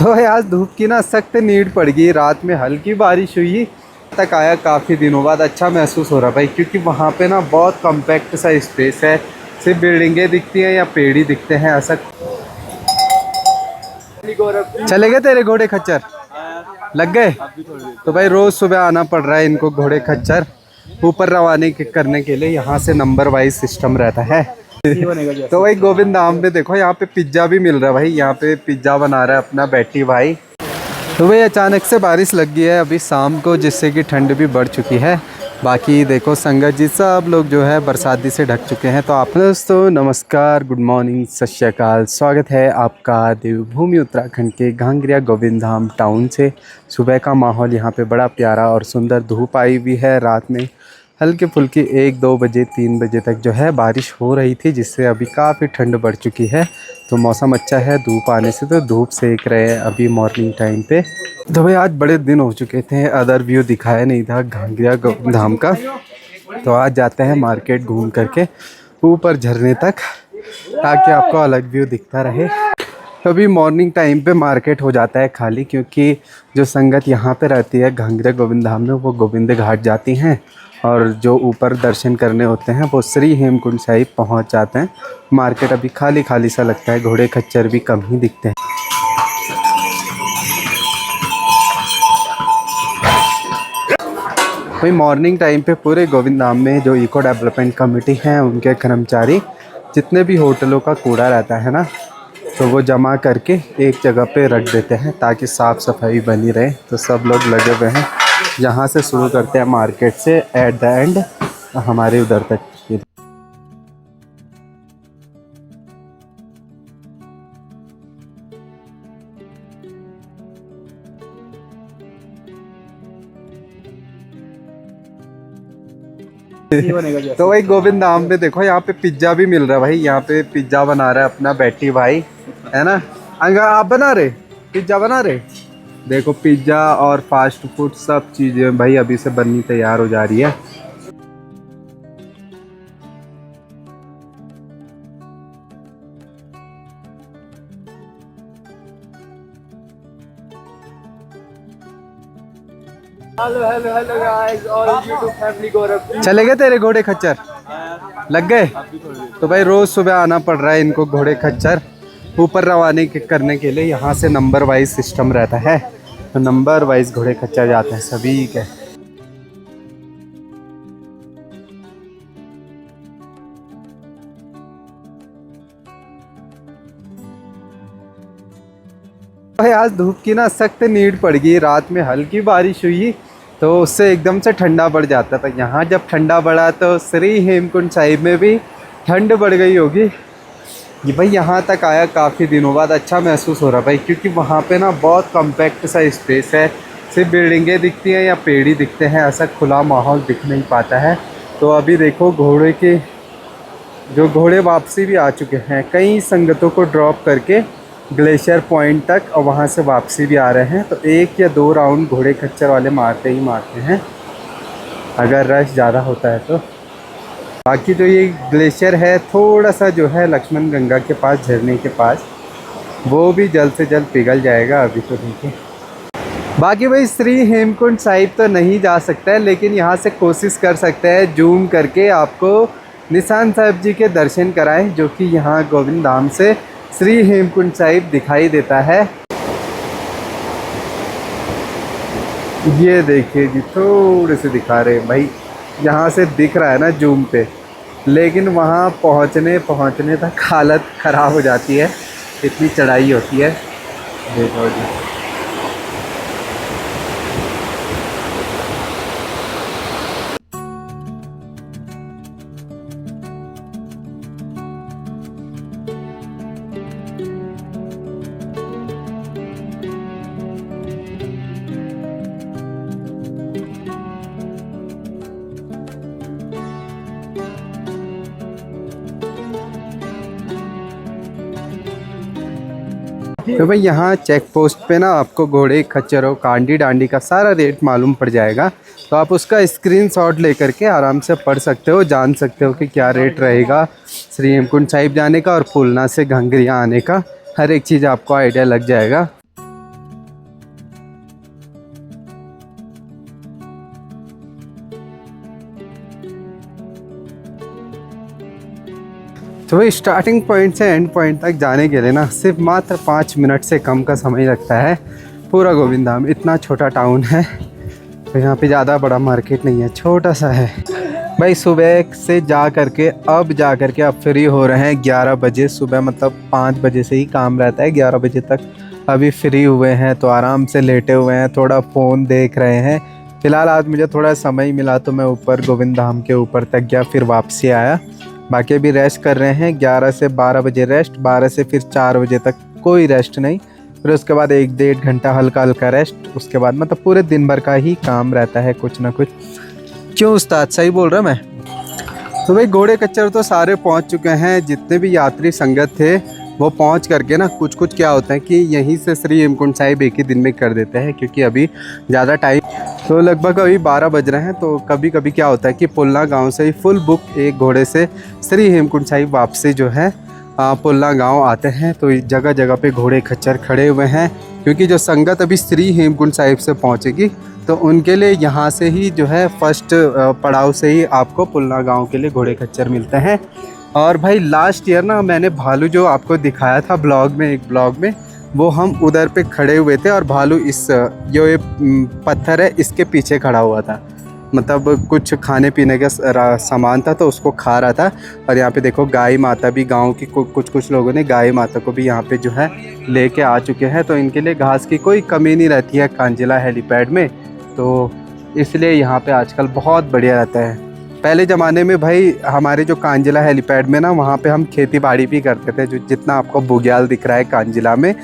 तो आज धूप की ना सख्त नीड पड़ गई, रात में हल्की बारिश हुई तक आया काफ़ी दिनों बाद। अच्छा महसूस हो रहा भाई, क्योंकि वहाँ पे ना बहुत कॉम्पैक्ट सा स्पेस है, सिर्फ बिल्डिंगें दिखती हैं या पेड़ ही दिखते हैं ऐसा। चले गए तेरे घोड़े खच्चर लग गए? तो भाई रोज़ सुबह आना पड़ रहा है इनको घोड़े खच्चर ऊपर रवानी करने के लिए। यहाँ से नंबर वाइज सिस्टम रहता है। तो भाई गोविंद धाम पे देखो, यहाँ पे पिज्ज़ा भी मिल रहा है भाई। यहाँ पे पिज्ज़ा बना रहा है अपना बैठी भाई। तो भाई अचानक से बारिश लग गई है अभी शाम को, जिससे कि ठंड भी बढ़ चुकी है। बाकी देखो संगत जी सब लोग जो है बरसाती से ढक चुके हैं। तो आप दोस्तों नमस्कार, गुड मॉर्निंग, सत श्री अकाल। स्वागत है आपका देवभूमि उत्तराखंड के घांगरिया गोविंद धाम टाउन से। सुबह का माहौल यहाँ पे बड़ा प्यारा और सुंदर, धूप आई हुई है। रात में हल्की फुल्की 1-2 बजे 3 बजे तक जो है बारिश हो रही थी, जिससे अभी काफ़ी ठंड बढ़ चुकी है। तो मौसम अच्छा है, धूप आने से तो धूप सेक रहे हैं अभी मॉर्निंग टाइम पे। तो भाई आज बड़े दिन हो चुके थे, अदर व्यू दिखाया नहीं था घांगरिया गोविंद धाम का। तो आज जाते हैं मार्केट घूम करके ऊपर झरने तक, ताकि आपको अलग व्यू दिखता रहे। अभी मॉर्निंग टाइम पे मार्केट हो जाता है खाली, क्योंकि जो संगत यहाँ पे रहती है घांगरिया गोविंद धाम में, वो गोविंद घाट जाती हैं और जो ऊपर दर्शन करने होते हैं वो श्री हेमकुंड साहिब पहुँच जाते हैं। मार्केट अभी खाली खाली सा लगता है, घोड़े खच्चर भी कम ही दिखते हैं। वही मॉर्निंग टाइम पे पूरे गोविंद धाम में जो इको डेवलपमेंट कमेटी हैं उनके कर्मचारी जितने भी होटलों का कूड़ा रहता है ना, तो वो जमा करके एक जगह पे रख देते हैं ताकि साफ़ सफाई बनी रहे। तो सब लोग लगे हुए हैं। यहाँ से शुरू करते हैं मार्केट से, एट द एंड हमारे उधर तक। तो भाई गोविंद धाम पे देखो, यहाँ पे पिज्ज़ा भी मिल रहा है भाई। यहाँ पे पिज्ज़ा बना रहा है अपना बैठी भाई, है ना। अंगा आप बना रहे पिज्ज़ा बना रहे? देखो पिज्ज़ा और फास्ट फूड सब चीज़ें भाई अभी से बननी तैयार हो जा रही है। Hello hello hello guys, all YouTube family Gaurav. चले गए तेरे घोड़े खच्चर लग गए? तो भाई रोज़ सुबह आना पड़ रहा है इनको घोड़े खच्चर ऊपर रवानी करने के लिए। यहाँ से नंबर वाइज सिस्टम रहता है, तो नंबर वाइज घोड़े खच्चर जाते हैं सभी के। भाई आज धूप की ना सख्त नीड पड़ गई, रात में हल्की बारिश हुई तो उससे एकदम से ठंडा बढ़ जाता था। यहाँ जब ठंडा बढ़ा तो श्री हेमकुंड साहिब में भी ठंड बढ़ गई होगी। ये भाई यहाँ तक आया काफ़ी दिनों बाद। अच्छा महसूस हो रहा भाई, क्योंकि वहाँ पे ना बहुत कॉम्पैक्ट सा स्पेस है, सिर्फ बिल्डिंगें दिखती हैं या पेड़ ही दिखते हैं, ऐसा खुला माहौल दिख नहीं पाता है। तो अभी देखो घोड़े वापसी भी आ चुके हैं, कई संगतों को ड्रॉप करके ग्लेशियर पॉइंट तक, और वहाँ से वापसी भी आ रहे हैं। तो 1 या 2 राउंड घोड़े खच्चर वाले मारते ही मारते हैं अगर रश ज़्यादा होता है तो। बाकी जो ये ग्लेशियर है थोड़ा सा जो है लक्ष्मण गंगा के पास, झरने के पास, वो भी जल्द से जल्द पिघल जाएगा अभी तो देखिए। बाकी भाई श्री हेमकुंड साहिब तो नहीं जा सकता है, लेकिन यहाँ से कोशिश कर सकते हैं जूम करके आपको निशान साहिब जी के दर्शन कराएं, जो कि यहाँ गोविंद धाम से श्री हेमकुंड साहिब दिखाई देता है। ये देखिए जी, थोड़े से दिखा रहे हैं भाई, यहाँ से दिख रहा है ना जूम पे, लेकिन वहाँ पहुँचने तक हालत ख़राब हो जाती है, इतनी चढ़ाई होती है। देखो जी, तो भाई यहाँ चेक पोस्ट पे ना आपको घोड़े खच्चरों कांडी डांडी का सारा रेट मालूम पड़ जाएगा। तो आप उसका स्क्रीनशॉट लेकर के आराम से पढ़ सकते हो, जान सकते हो कि क्या रेट रहेगा श्री हेमकुंड साहिब जाने का और पुलना से घांगरिया आने का। हर एक चीज़ आपको आइडिया लग जाएगा। तो वही स्टार्टिंग पॉइंट से एंड पॉइंट तक जाने के लिए ना सिर्फ मात्र 5 मिनट से कम का समय लगता है। पूरा गोविंद धाम इतना छोटा टाउन है, तो यहाँ पे ज़्यादा बड़ा मार्केट नहीं है, छोटा सा है भाई। सुबह से जा करके अब फ्री हो रहे हैं 11 बजे सुबह, मतलब 5 बजे से ही काम रहता है 11 बजे तक। अभी फ्री हुए हैं तो आराम से लेटे हुए हैं, थोड़ा फ़ोन देख रहे हैं। फ़िलहाल आज मुझे थोड़ा समय मिला तो मैं ऊपर गोविंद धाम के ऊपर तक गया, फिर वापसी आया। बाकी अभी रेस्ट कर रहे हैं, 11 से 12 बजे रेस्ट, 12 से फिर 4 बजे तक कोई रेस्ट नहीं, फिर उसके बाद 1-1.5 घंटा हल्का हल्का रेस्ट। उसके बाद मतलब पूरे दिन भर का ही काम रहता है कुछ ना कुछ। क्यों उस्ताद, सही बोल रहा मैं? तो भाई घोड़े खच्चर तो सारे पहुंच चुके हैं, जितने भी यात्री संगत थे वो पहुंच करके ना कुछ क्या होता है कि यहीं से श्री हेमकुंड साहिब एक ही दिन में कर देते हैं, क्योंकि अभी ज़्यादा टाइम, तो लगभग अभी 12 बज रहे हैं। तो कभी कभी क्या होता है कि पुलना गांव से ही फुल बुक एक घोड़े से श्री हेमकुंड साहिब वापसी जो है पुलना गांव आते हैं। तो जगह जगह पे घोड़े खच्चर खड़े हुए हैं, क्योंकि जो संगत अभी श्री हेमकुंड साहिब से पहुंचेगी तो उनके लिए यहाँ से ही जो है फर्स्ट पड़ाव से ही आपको पुलना गांव के लिए घोड़े खच्चर मिलते हैं। और भाई लास्ट ईयर ना मैंने भालू जो आपको दिखाया था ब्लॉग में, एक ब्लॉग में, वो हम उधर पे खड़े हुए थे और भालू इस जो ये पत्थर है इसके पीछे खड़ा हुआ था, मतलब कुछ खाने पीने का सामान था तो उसको खा रहा था। और यहाँ पे देखो गाय माता भी, गांव की कुछ लोगों ने गाय माता को भी यहाँ पे जो है लेके आ चुके हैं। तो इनके लिए घास की कोई कमी नहीं रहती है कांजिला हेलीपैड में, तो इसलिए यहाँ पे आजकल बहुत बढ़िया रहता है। पहले ज़माने में भाई हमारे जो कांजिला हेलीपैड में ना, वहाँ पे हम खेती बाड़ी भी करते थे। जो जितना आपको बुग्याल दिख रहा है कांजिला में,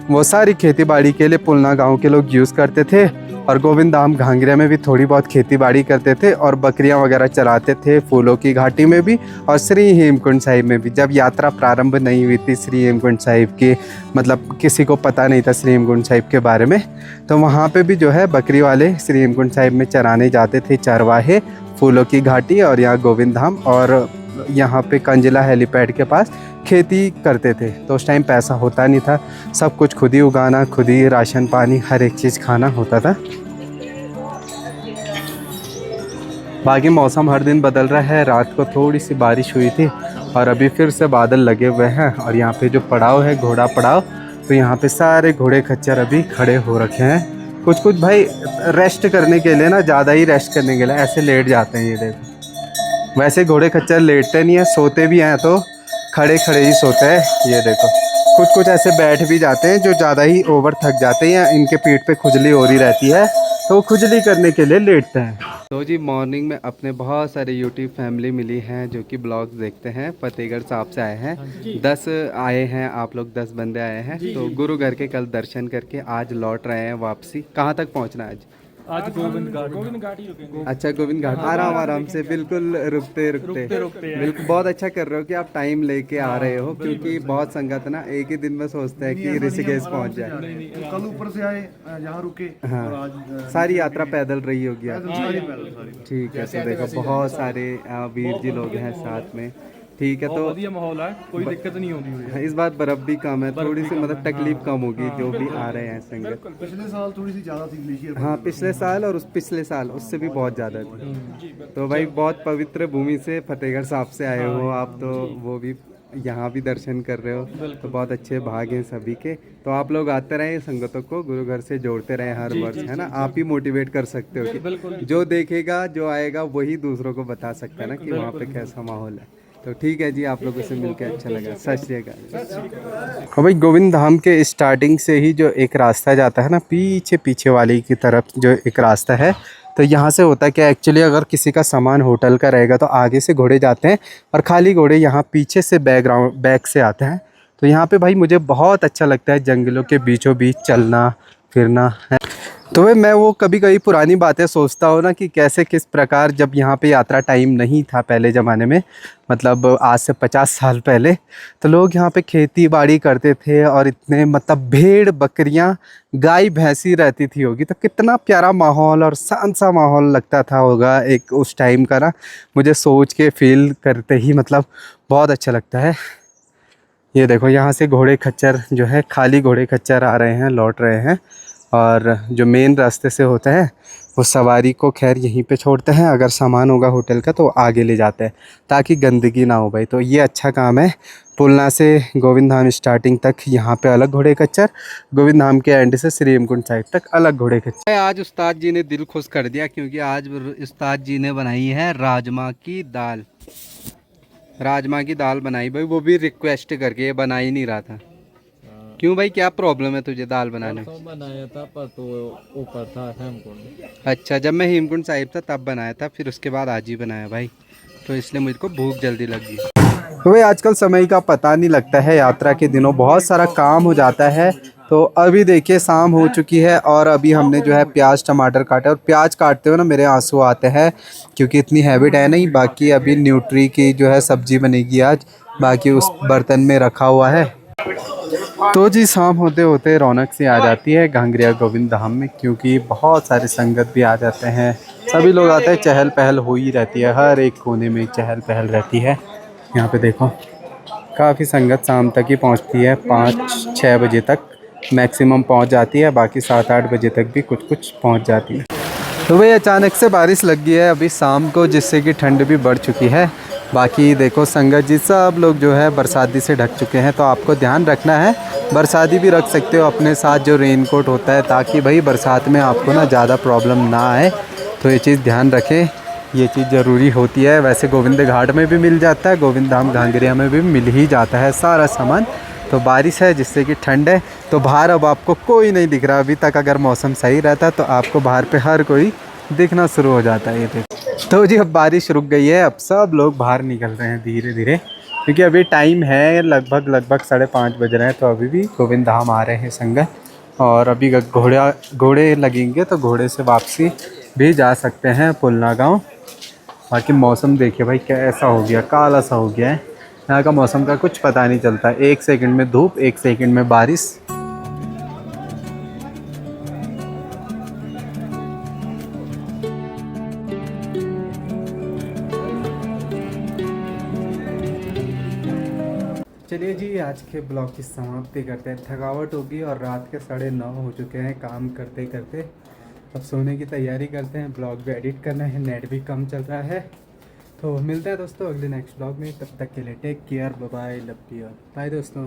वो सारी खेती बाड़ी के लिए पुलना गांव के लोग यूज़ करते थे। और गोविंद धाम घांगरा में भी थोड़ी बहुत खेती बाड़ी करते थे और बकरियां वगैरह चराते थे, फूलों की घाटी में भी और श्री हेमकुंड साहिब में भी। जब यात्रा प्रारंभ नहीं हुई थी श्री हेमकुंड साहिब की, मतलब किसी को पता नहीं था श्री हेमकुंड साहिब के बारे में, तो वहाँ पे भी जो है बकरी वाले श्री हेमकुंड साहिब में चराने जाते थे, चरवाहे, फूलों की घाटी और यहाँ गोविंद धाम और यहाँ पे कांजिला हेलीपैड के पास खेती करते थे। तो उस टाइम पैसा होता नहीं था, सब कुछ खुद ही उगाना, खुद ही राशन पानी हर एक चीज़ खाना होता था। बाकी मौसम हर दिन बदल रहा है, रात को थोड़ी सी बारिश हुई थी और अभी फिर से बादल लगे हुए हैं। और यहाँ पे जो पड़ाव है घोड़ा पड़ाव, तो यहाँ पे सारे घोड़े खच्चर अभी खड़े हो रखे हैं। कुछ भाई रेस्ट करने के लिए ना, ज़्यादा ही रेस्ट करने के लिए ऐसे लेट जाते हैं। ये देखो, वैसे घोड़े खच्चर लेटते नहीं है, सोते भी हैं तो खड़े ही सोते हैं। ये देखो, कुछ ऐसे बैठ भी जाते हैं जो ज़्यादा ही ओवर थक जाते हैं या इनके पीठ पे खुजली हो रही रहती है, तो वो खुजली करने के लिए लेटते हैं। तो जी मॉर्निंग में अपने बहुत सारे यूट्यूब फैमिली मिली हैं जो कि ब्लॉग्स देखते हैं। फतेहगढ़ साहब से आए हैं, 10 आए हैं, आप लोग 10 बंदे आए हैं। तो गुरु घर के कल दर्शन करके आज लौट रहे हैं वापसी। कहाँ तक पहुँचना है आज? गोविंद घाट ही रुकेंगे। अच्छा, गोविंद घाट आराम से, बिल्कुल रुकते बिल्कुल बहुत अच्छा कर रहे हो कि आप टाइम लेके आ रहे हो, क्योंकि बहुत संगत ना एक ही दिन में सोचते हैं कि ऋषिकेश पहुंच जाए। कल ऊपर से आए, यहाँ रुके। हाँ, और आज सारी यात्रा पैदल रही होगी आप? पैदल। ठीक है, तो देखो बहुत सारे वीर जी लोग हैं साथ में। ठीक है, तो बढ़िया माहौल है, कोई दिक्कत नहीं होगी हुई है। इस बार बर्फ भी कम है, थोड़ी सी मतलब तकलीफ कम होगी जो भी आ रहे हैं संगत। पिछले साल थोड़ी सी ज्यादा थी ग्लेशियर। हाँ, पिछले साल और उस पिछले साल उससे भी बहुत ज़्यादा थी। तो भाई बहुत पवित्र भूमि से फतेहगढ़ साहब से आए हो आप, तो वो भी यहाँ भी दर्शन कर रहे हो, तो बहुत अच्छे भाग हैं सभी के। तो आप लोग आते रहे, संगतों को गुरु घर से जोड़ते रहे हर वर्ष, है ना। आप ही मोटिवेट कर सकते हो कि जो देखेगा, जो आएगा वही दूसरों को बता सकता है ना कि वहाँ पे कैसा माहौल है। तो ठीक है जी, आप लोगों से मिलकर अच्छा लगा। सत श्री अकाल। हाँ भाई, गोविंद धाम के स्टार्टिंग से ही जो एक रास्ता जाता है ना, पीछे वाली की तरफ जो एक रास्ता है, तो यहाँ से होता है कि एक्चुअली अगर किसी का सामान होटल का रहेगा तो आगे से घोड़े जाते हैं और खाली घोड़े यहाँ पीछे से बैक से आते हैं। तो यहाँ पे भाई मुझे बहुत अच्छा लगता है जंगलों के बीचों बीच चलना फिरना है। तो भाई मैं वो कभी कभी पुरानी बातें सोचता हूँ ना कि कैसे किस प्रकार जब यहाँ पे यात्रा टाइम नहीं था पहले ज़माने में, मतलब आज से 50 साल पहले, तो लोग यहाँ पे खेती बाड़ी करते थे और इतने मतलब भेड़ बकरियाँ गाय भैंसी रहती थी होगी, तो कितना प्यारा माहौल और शांत सा माहौल लगता था होगा एक उस टाइम का ना। मुझे सोच के फील करते ही मतलब बहुत अच्छा लगता है। ये देखो, यहाँ से घोड़े खच्चर जो है, खाली घोड़े खच्चर आ रहे हैं, लौट रहे हैं। और जो मेन रास्ते से होता है वो सवारी को खैर यहीं पे छोड़ते हैं, अगर सामान होगा होटल का तो आगे ले जाते हैं ताकि गंदगी ना हो भाई। तो ये अच्छा काम है। पुलना से गोविंद धाम स्टार्टिंग तक यहाँ पे अलग घोड़े खच्चर, गोविंद धाम के एंड से श्री हेमकुंड साइड तक अलग घोड़े खच्चर। आज उस्ताद जी ने दिल खुश कर दिया क्योंकि आज उस्ताद जी ने बनाई है राजमा की दाल। राजमा की दाल बनाई भाई, वो भी रिक्वेस्ट करके, ये बना ही नहीं रहा था। क्यों भाई, क्या प्रॉब्लम है तुझे दाल बनाने में? बनाया था पर तो ऊपर था हेमकुंड। अच्छा, जब मैं हेमकुंड साहिब था तब बनाया था, फिर उसके बाद आज ही बनाया भाई, तो इसलिए मुझको भूख जल्दी लगी। तो भाई आजकल समय का पता नहीं लगता है, यात्रा के दिनों बहुत सारा काम हो जाता है। तो अभी देखिए शाम हो चुकी है और अभी हमने जो है प्याज टमाटर काटा, और प्याज काटते हुए ना मेरे आंसू आते हैं क्योंकि इतनी हैबिट है नहीं। बाकी अभी न्यूट्री की जो है सब्जी बनेगी आज, बाकी उस बर्तन में रखा हुआ है। तो जी शाम होते होते रौनक सी आ जाती है घांगरिया गोविंद धाम में, क्योंकि बहुत सारे संगत भी आ जाते हैं, सभी लोग आते हैं, चहल पहल हो ही रहती है, हर एक कोने में चहल पहल रहती है। यहाँ पे देखो काफ़ी संगत शाम तक ही पहुँचती है, 5-6 बजे तक मैक्सिमम पहुँच जाती है, बाकी 7-8 बजे तक भी कुछ कुछ पहुँच जाती है। तो भाई अचानक से बारिश लग गई है अभी शाम को, जिससे कि ठंड भी बढ़ चुकी है। बाकी देखो संगत जी सब लोग जो है बरसाती से ढक चुके हैं, तो आपको ध्यान रखना है, बरसाती भी रख सकते हो अपने साथ जो रेनकोट होता है, ताकि भाई बरसात में आपको ना ज़्यादा प्रॉब्लम ना आए। तो ये चीज़ ध्यान रखें, ये चीज़ ज़रूरी होती है। वैसे गोविंद घाट में भी मिल जाता है, गोविंद धाम घांगरिया में भी मिल ही जाता है सारा सामान। तो बारिश है जिससे कि ठंड है, तो बाहर अब आपको कोई नहीं दिख रहा। अभी तक अगर मौसम सही रहता तो आपको बाहर पे हर कोई दिखना शुरू हो जाता है। ये देखो, तो जी अब बारिश रुक गई है, अब सब लोग बाहर निकल रहे हैं धीरे धीरे, क्योंकि अभी टाइम है लगभग 5:30 बज रहे हैं। तो अभी भी गोविंद धाम आ रहे हैं संगत, और अभी घोड़े लगेंगे तो घोड़े से वापसी भी जा सकते हैं पुलना गाँव। बाकी मौसम देखिए भाई कैसा हो गया, काला सा हो गया है। यहाँ का मौसम का कुछ पता नहीं चलता, 1 सेकंड में धूप, 1 सेकंड में बारिश। चलिए जी आज के ब्लॉग की समाप्ति करते हैं। थकावट होगी और रात के 9:30 हो चुके हैं काम करते करते। अब सोने की तैयारी करते हैं, ब्लॉग भी एडिट करना है, नेट भी कम चल रहा है। तो मिलते हैं दोस्तों अगले नेक्स्ट ब्लॉग में, तब तक के लिए take care, bye bye, love you, bye दोस्तों।